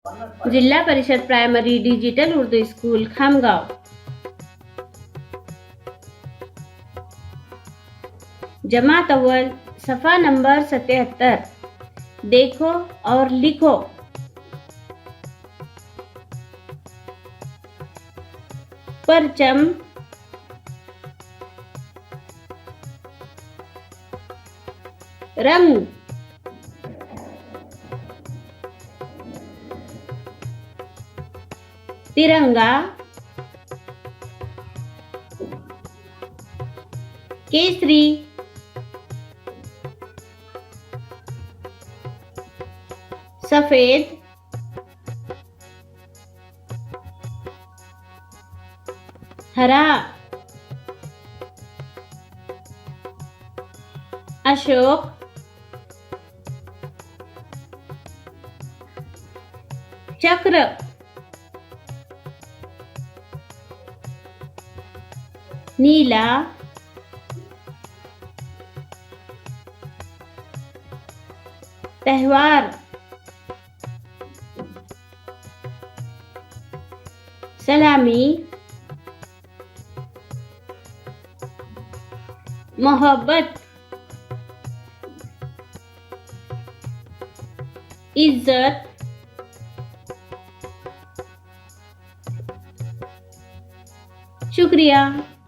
जिल्हा परिषद primary digital Urdu school Khamgaon. जमात अव्वल सफ़ा नंबर 77। देखो और लिखो। परचम, रंग, तिरंगा, केसरी, सफेद, हरा, अशोक, चक्र, नीला, त्योहार, सलामी, मोहब्बत, इज्जत, शुक्रिया।